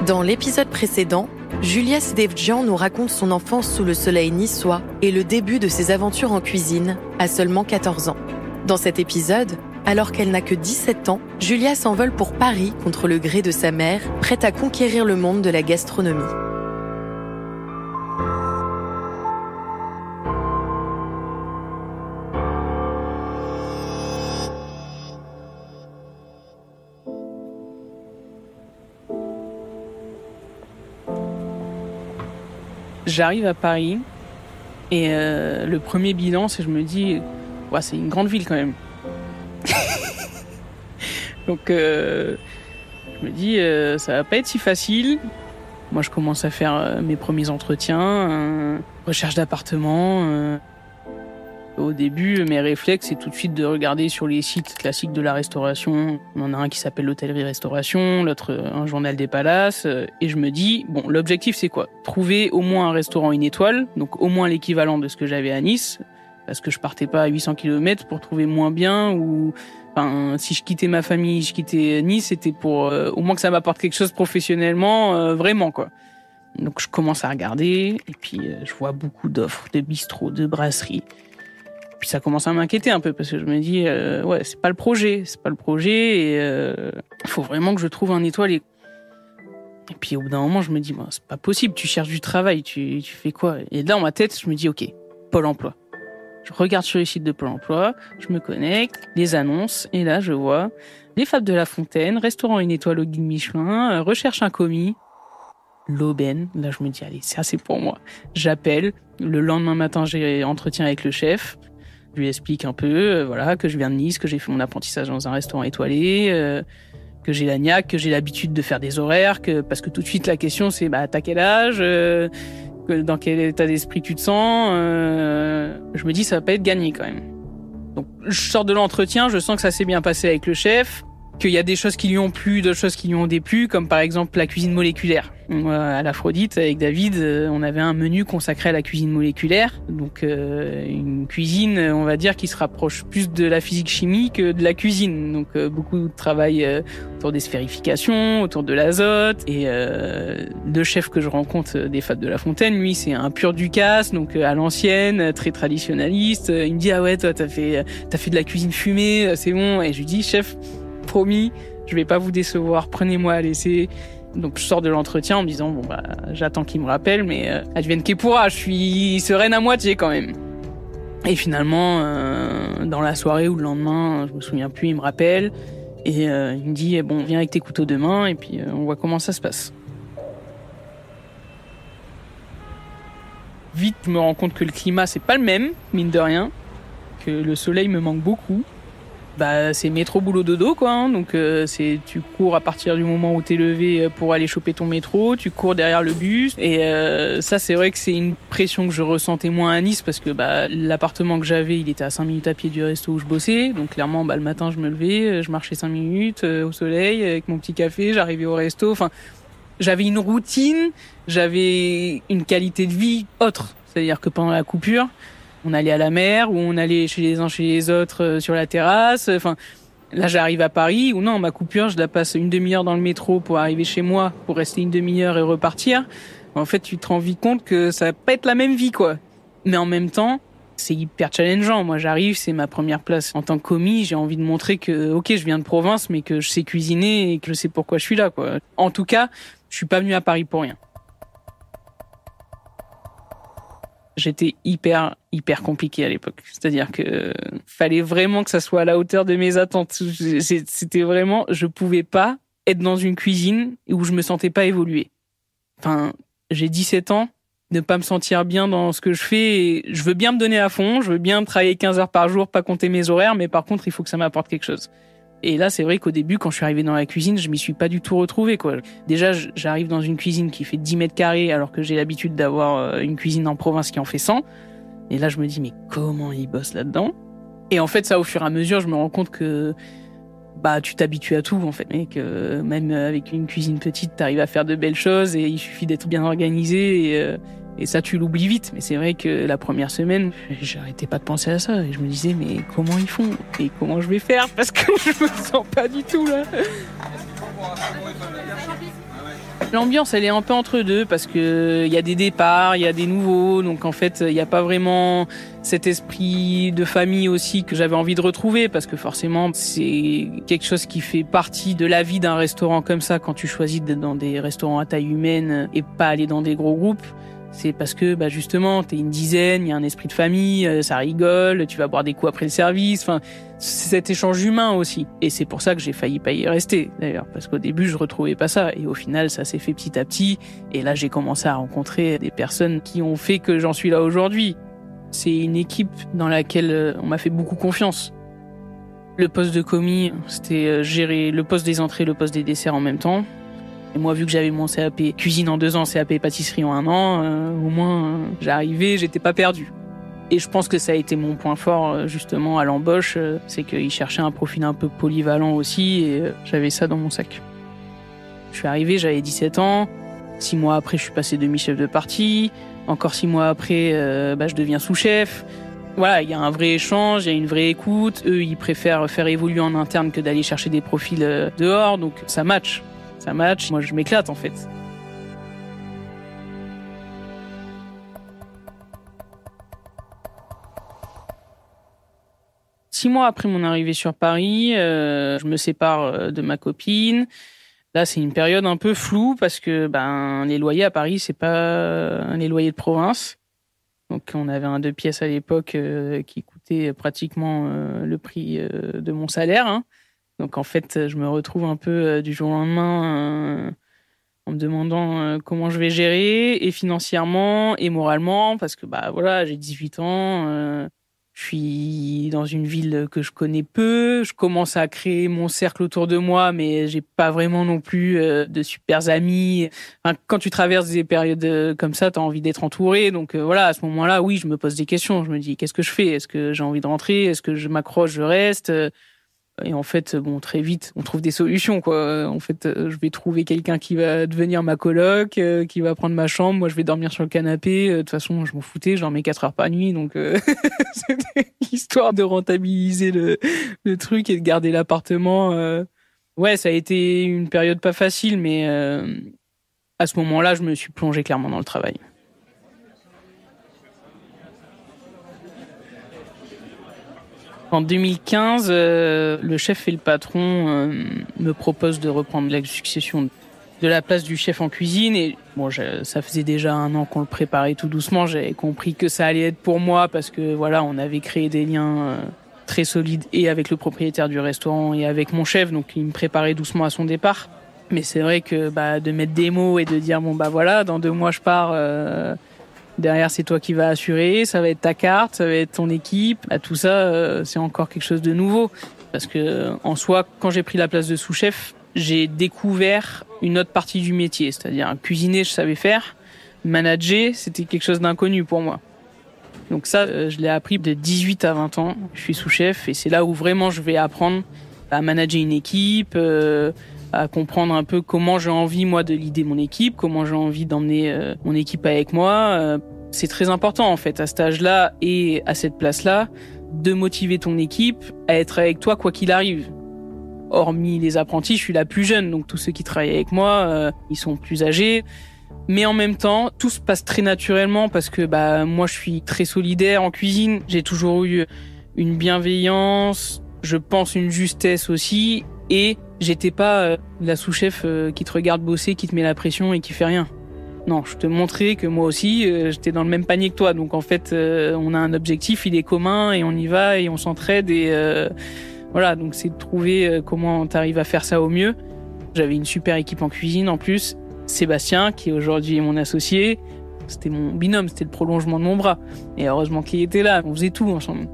Dans l'épisode précédent, Julia Sedevjian nous raconte son enfance sous le soleil niçois et le début de ses aventures en cuisine à seulement 14 ans. Dans cet épisode, alors qu'elle n'a que 17 ans, Julia s'envole pour Paris contre le gré de sa mère, prête à conquérir le monde de la gastronomie. J'arrive à Paris et le premier bilan, c'est je me dis, ouais, c'est une grande ville quand même. Donc je me dis, ça va pas être si facile. Moi, je commence à faire mes premiers entretiens, recherche d'appartement. Au début, mes réflexes, c'est tout de suite de regarder sur les sites classiques de la restauration. On en a un qui s'appelle l'hôtellerie-restauration, l'autre un journal des palaces. Et je me dis, bon, l'objectif, c'est quoi ? Trouver au moins un restaurant une étoile, donc au moins l'équivalent de ce que j'avais à Nice, parce que je partais pas à 800 km pour trouver moins bien ou... Enfin, si je quittais ma famille, je quittais Nice, c'était pour au moins que ça m'apporte quelque chose professionnellement, vraiment, quoi. Donc je commence à regarder, et puis je vois beaucoup d'offres, de bistrots, de brasseries. Puis ça commence à m'inquiéter un peu parce que je me dis ouais, c'est pas le projet et il faut vraiment que je trouve un étoile et puis au bout d'un moment je me dis c'est pas possible, tu cherches du travail, tu fais quoi ? Et là dans ma tête je me dis OK, Pôle emploi. Je regarde sur les sites de Pôle emploi, je me connecte, les annonces et là je vois les Fables de la Fontaine, restaurant une étoile au guide Michelin, recherche un commis. L'aubaine, là je me dis allez, ça c'est pour moi. J'appelle, le lendemain matin j'ai entretien avec le chef. Je lui explique un peu, voilà, que je viens de Nice, que j'ai fait mon apprentissage dans un restaurant étoilé, que j'ai la niaque, que j'ai l'habitude de faire des horaires, parce que tout de suite la question c'est t'as quel âge, dans quel état d'esprit tu te sens. Je me dis ça va pas être gagné quand même. Donc je sors de l'entretien, je sens que ça s'est bien passé avec le chef, qu'il y a des choses qui lui ont plu, d'autres choses qui lui ont déplu, comme par exemple la cuisine moléculaire. À l'Aphrodite, avec David, on avait un menu consacré à la cuisine moléculaire. Donc une cuisine, on va dire, qui se rapproche plus de la physique-chimie que de la cuisine. Donc beaucoup de travail autour des sphérifications, autour de l'azote. Et le chef que je rencontre des Fables de la Fontaine, lui, c'est un pur Ducasse, donc à l'ancienne, très traditionnaliste. Il me dit, ah ouais, toi, t'as fait de la cuisine fumée, c'est bon. Et je lui dis, chef, promis, je vais pas vous décevoir, prenez-moi à l'essai. Donc je sors de l'entretien en me disant j'attends qu'il me rappelle, mais advienne que pourra, je suis sereine à moitié quand même. Et finalement dans la soirée ou le lendemain, je me souviens plus, il me rappelle et il me dit viens avec tes couteaux de main et puis on voit comment ça se passe. Vite je me rends compte que le climat c'est pas le même, mine de rien, que le soleil me manque beaucoup. C'est métro boulot dodo quoi, hein. Donc tu cours à partir du moment où t'es levé pour aller choper ton métro, tu cours derrière le bus et ça c'est vrai que c'est une pression que je ressentais moins à Nice parce que l'appartement que j'avais, il était à 5 minutes à pied du resto où je bossais. Donc clairement le matin je me levais, je marchais 5 minutes au soleil avec mon petit café, j'arrivais au resto, enfin j'avais une routine, j'avais une qualité de vie autre, c'est-à-dire que pendant la coupure on allait à la mer ou on allait chez les uns chez les autres sur la terrasse. Enfin, là, j'arrive à Paris où non, ma coupure, je la passe une demi-heure dans le métro pour arriver chez moi, pour rester une demi-heure et repartir. En fait, tu te rends vite compte que ça va pas être la même vie, quoi. Mais en même temps, c'est hyper challengeant. Moi, j'arrive, c'est ma première place en tant que commis. J'ai envie de montrer que, ok, je viens de province, mais que je sais cuisiner et que je sais pourquoi je suis là, quoi. En tout cas, je suis pas venu à Paris pour rien. J'étais hyper compliqué à l'époque. C'est-à-dire que fallait vraiment que ça soit à la hauteur de mes attentes. C'était vraiment, je pouvais pas être dans une cuisine où je me sentais pas évoluer. Enfin, j'ai 17 ans, ne pas me sentir bien dans ce que je fais. Et je veux bien me donner à fond, je veux bien travailler 15 heures par jour, pas compter mes horaires, mais par contre, il faut que ça m'apporte quelque chose. Et là, c'est vrai qu'au début, quand je suis arrivé dans la cuisine, je m'y suis pas du tout retrouvé, quoi. Déjà, j'arrive dans une cuisine qui fait 10 mètres carrés, alors que j'ai l'habitude d'avoir une cuisine en province qui en fait 100. Et là, je me dis, mais comment ils bossent là-dedans ? Et en fait, ça, au fur et à mesure, je me rends compte que tu t'habitues à tout, en fait. Et que même avec une cuisine petite, t'arrives à faire de belles choses et il suffit d'être bien organisé et ça, tu l'oublies vite. Mais c'est vrai que la première semaine, j'arrêtais pas de penser à ça. Et je me disais, mais comment ils font ? Et comment je vais faire ? Parce que je me sens pas du tout, là. L'ambiance, elle est un peu entre deux parce que il y a des départs, il y a des nouveaux, donc en fait, il n'y a pas vraiment cet esprit de famille aussi que j'avais envie de retrouver parce que forcément, c'est quelque chose qui fait partie de la vie d'un restaurant comme ça quand tu choisis d'être dans des restaurants à taille humaine et pas aller dans des gros groupes. C'est parce que justement, t'es une dizaine, il y a un esprit de famille, ça rigole, tu vas boire des coups après le service, enfin, c'est cet échange humain aussi. Et c'est pour ça que j'ai failli pas y rester, d'ailleurs, parce qu'au début, je retrouvais pas ça. Et au final, ça s'est fait petit à petit. Et là, j'ai commencé à rencontrer des personnes qui ont fait que j'en suis là aujourd'hui. C'est une équipe dans laquelle on m'a fait beaucoup confiance. Le poste de commis, c'était gérer le poste des entrées, le poste des desserts en même temps. Et moi, vu que j'avais mon CAP cuisine en 2 ans, CAP pâtisserie en 1 an, au moins, j'arrivais, j'étais pas perdu. Et je pense que ça a été mon point fort, justement, à l'embauche, c'est qu'ils cherchaient un profil un peu polyvalent aussi, et j'avais ça dans mon sac. Je suis arrivé, j'avais 17 ans. 6 mois après, je suis passé demi-chef de partie. Encore 6 mois après, je deviens sous-chef. Voilà, il y a un vrai échange, il y a une vraie écoute. Eux, ils préfèrent faire évoluer en interne que d'aller chercher des profils dehors, donc ça match. Ça match, moi je m'éclate en fait. Six mois après mon arrivée sur Paris, je me sépare de ma copine. Là, c'est une période un peu floue parce que les loyers à Paris, c'est pas les loyers de province. Donc on avait un 2 pièces à l'époque qui coûtait pratiquement le prix de mon salaire. Hein. Donc en fait, je me retrouve un peu du jour au lendemain en me demandant comment je vais gérer, et financièrement et moralement, parce que j'ai 18 ans, je suis dans une ville que je connais peu, je commence à créer mon cercle autour de moi, mais j'ai pas vraiment non plus de super amis. Enfin, quand tu traverses des périodes comme ça, t'as envie d'être entouré, donc à ce moment-là, oui, je me pose des questions, je me dis qu'est-ce que je fais ? Est-ce que j'ai envie de rentrer ? Est-ce que je m'accroche, je reste ? Et en fait, très vite, on trouve des solutions, quoi. En fait, je vais trouver quelqu'un qui va devenir ma coloc, qui va prendre ma chambre. Moi, je vais dormir sur le canapé. De toute façon, je m'en foutais. Je dormais 4 heures par nuit. Donc, c'était histoire de rentabiliser le truc et de garder l'appartement. Ouais, ça a été une période pas facile, mais à ce moment-là, je me suis plongé clairement dans le travail. En 2015, le chef et le patron me proposent de reprendre la succession de la place du chef en cuisine. Et ça faisait déjà 1 an qu'on le préparait tout doucement. J'avais compris que ça allait être pour moi parce que on avait créé des liens très solides et avec le propriétaire du restaurant et avec mon chef. Donc il me préparait doucement à son départ. Mais c'est vrai que de mettre des mots et de dire dans 2 mois je pars. Derrière, c'est toi qui vas assurer, ça va être ta carte, ça va être ton équipe. Tout ça, c'est encore quelque chose de nouveau. Parce que, en soi, quand j'ai pris la place de sous-chef, j'ai découvert une autre partie du métier. C'est-à-dire, cuisiner, je savais faire. Manager, c'était quelque chose d'inconnu pour moi. Donc ça, je l'ai appris de 18 à 20 ans. Je suis sous-chef et c'est là où vraiment je vais apprendre à manager une équipe, à comprendre un peu comment j'ai envie, moi, de leader mon équipe, comment j'ai envie d'emmener mon équipe avec moi. C'est très important, en fait, à cet âge-là et à cette place-là, de motiver ton équipe à être avec toi quoi qu'il arrive. Hormis les apprentis, je suis la plus jeune, donc tous ceux qui travaillent avec moi, ils sont plus âgés. Mais en même temps, tout se passe très naturellement parce que moi, je suis très solidaire en cuisine. J'ai toujours eu une bienveillance, je pense une justesse aussi, et j'étais pas la sous-chef qui te regarde bosser, qui te met la pression et qui fait rien. Non, je te montrais que moi aussi, j'étais dans le même panier que toi. Donc en fait, on a un objectif, il est commun et on y va et on s'entraide. Et donc c'est de trouver comment t'arrives à faire ça au mieux. J'avais une super équipe en cuisine en plus. Sébastien, qui aujourd'hui est mon associé, c'était mon binôme, c'était le prolongement de mon bras. Et heureusement qu'il était là, on faisait tout ensemble.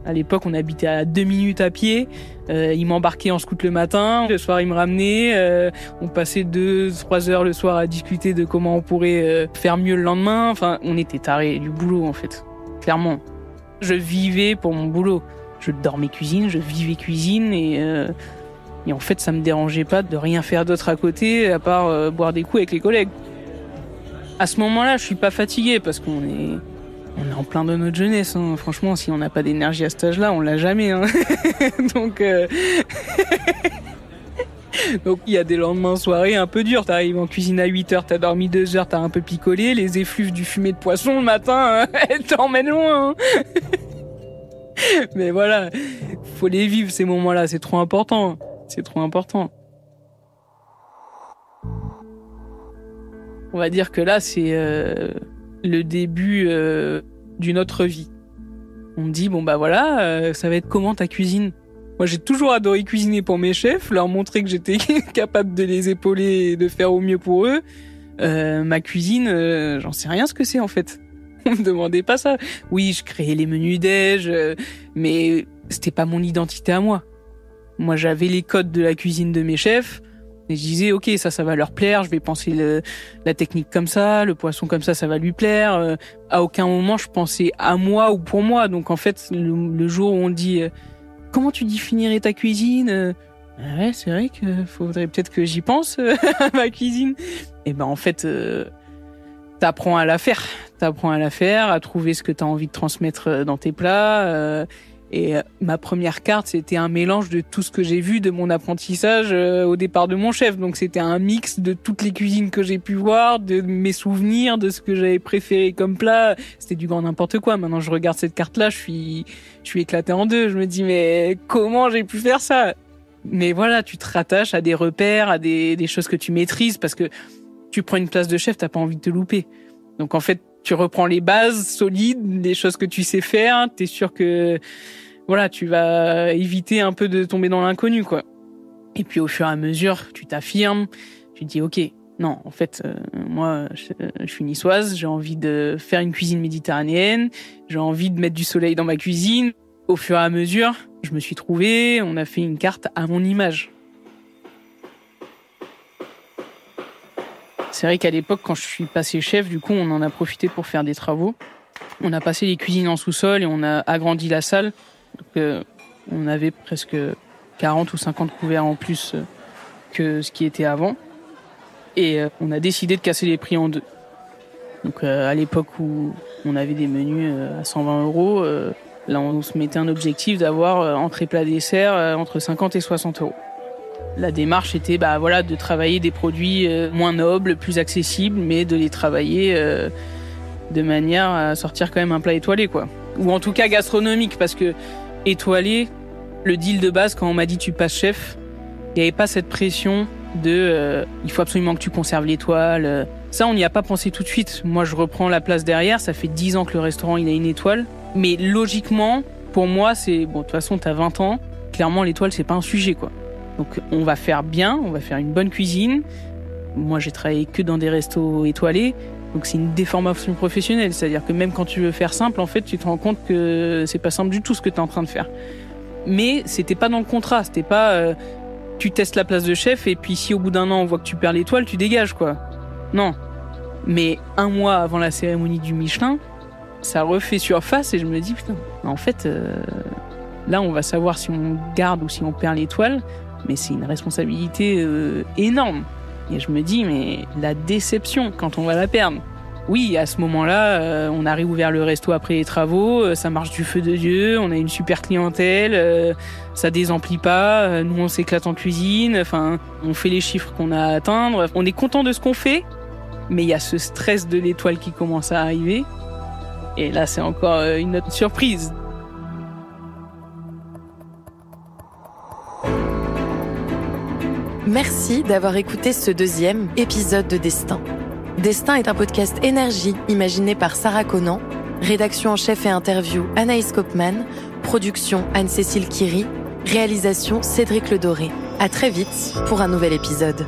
À l'époque, on habitait à 2 minutes à pied. Il m'embarquait en scout le matin. Le soir, il me ramenait. On passait 2-3 heures le soir à discuter de comment on pourrait faire mieux le lendemain. Enfin, on était tarés du boulot, en fait. Clairement. Je vivais pour mon boulot. Je dormais cuisine, je vivais cuisine. Et en fait, ça me dérangeait pas de rien faire d'autre à côté, à part boire des coups avec les collègues. À ce moment-là, je suis pas fatigué parce qu'on est en plein de notre jeunesse. Hein. Franchement, si on n'a pas d'énergie à cet âge-là, on l'a jamais. Hein. Donc, Donc il y a des lendemains soirées un peu durs. T'arrives en cuisine à 8h, t'as dormi 2 heures, t'as un peu picolé. Les effluves du fumet de poisson le matin, elles t'emmènent loin. Mais voilà, faut les vivre ces moments-là, c'est trop important. C'est trop important. On va dire que là, c'est le début d'une autre vie. On me dit, bon bah voilà, ça va être comment ta cuisine ? Moi, j'ai toujours adoré cuisiner pour mes chefs, leur montrer que j'étais capable de les épauler et de faire au mieux pour eux. Ma cuisine, j'en sais rien ce que c'est en fait. On me demandait pas ça. Oui, je créais les menus déj, mais c'était pas mon identité à moi. Moi, j'avais les codes de la cuisine de mes chefs. Et je disais, ok, ça va leur plaire, je vais penser la technique comme ça, le poisson comme ça va lui plaire. À aucun moment, je pensais à moi ou pour moi. Donc en fait, le jour où on dit, comment tu définirais ta cuisine ? Ouais, c'est vrai qu'il faudrait peut-être que j'y pense, à ma cuisine. Et ben en fait, t'apprends à la faire. T'apprends à la faire, à trouver ce que t'as envie de transmettre dans tes plats. Et ma première carte, c'était un mélange de tout ce que j'ai vu de mon apprentissage au départ de mon chef. Donc c'était un mix de toutes les cuisines que j'ai pu voir, de mes souvenirs, de ce que j'avais préféré comme plat. C'était du grand n'importe quoi. Maintenant, je regarde cette carte-là, je suis éclaté en deux. Je me dis, mais comment j'ai pu faire ça ? Mais voilà, tu te rattaches à des repères, à des choses que tu maîtrises, parce que tu prends une place de chef, t'as pas envie de te louper. Donc en fait, tu reprends les bases solides, les choses que tu sais faire, t'es sûr que voilà, tu vas éviter un peu de tomber dans l'inconnu, quoi. Et puis au fur et à mesure, tu t'affirmes, tu te dis ok, non, en fait, moi, je suis niçoise, j'ai envie de faire une cuisine méditerranéenne, j'ai envie de mettre du soleil dans ma cuisine. Au fur et à mesure, je me suis trouvé, on a fait une carte à mon image. C'est vrai qu'à l'époque, quand je suis passé chef, du coup, on en a profité pour faire des travaux. On a passé les cuisines en sous-sol et on a agrandi la salle. Donc, on avait presque 40 ou 50 couverts en plus que ce qui était avant. Et on a décidé de casser les prix en deux. Donc, à l'époque où on avait des menus à 120 €, là, on se mettait un objectif d'avoir entrée, plat, dessert entre 50 et 60 €. La démarche était de travailler des produits moins nobles, plus accessibles, mais de les travailler de manière à sortir quand même un plat étoilé, quoi. Ou en tout cas gastronomique, parce que étoilé, le deal de base, quand on m'a dit tu passes chef, il n'y avait pas cette pression de il faut absolument que tu conserves l'étoile. Ça, on n'y a pas pensé tout de suite. Moi, je reprends la place derrière, ça fait 10 ans que le restaurant il a une étoile. Mais logiquement, pour moi, c'est... Bon, de toute façon, t'as 20 ans, clairement l'étoile, c'est pas un sujet, quoi. Donc on va faire bien, on va faire une bonne cuisine. Moi j'ai travaillé que dans des restos étoilés, donc c'est une déformation professionnelle. C'est-à-dire que même quand tu veux faire simple, en fait tu te rends compte que c'est pas simple du tout ce que tu es en train de faire. Mais c'était pas dans le contrat, c'était pas tu testes la place de chef et puis si au bout d'un an on voit que tu perds l'étoile, tu dégages, quoi. Non. Mais un mois avant la cérémonie du Michelin, ça refait surface et je me dis putain, en fait là on va savoir si on garde ou si on perd l'étoile. Mais c'est une responsabilité énorme. Et je me dis, mais la déception quand on va la perdre. Oui, à ce moment-là, on a réouvert le resto après les travaux, ça marche du feu de Dieu, on a une super clientèle, ça désemplit pas, nous on s'éclate en cuisine, enfin, on fait les chiffres qu'on a à atteindre. On est content de ce qu'on fait, mais il y a ce stress de l'étoile qui commence à arriver. Et là, c'est encore une autre surprise. Merci d'avoir écouté ce 2e épisode de Destin. Destin est un podcast énergie imaginé par Sarah Conan, rédaction en chef et interview Anaïs Kopman, production Anne-Cécile Kiry, réalisation Cédric Ledoré. À très vite pour un nouvel épisode.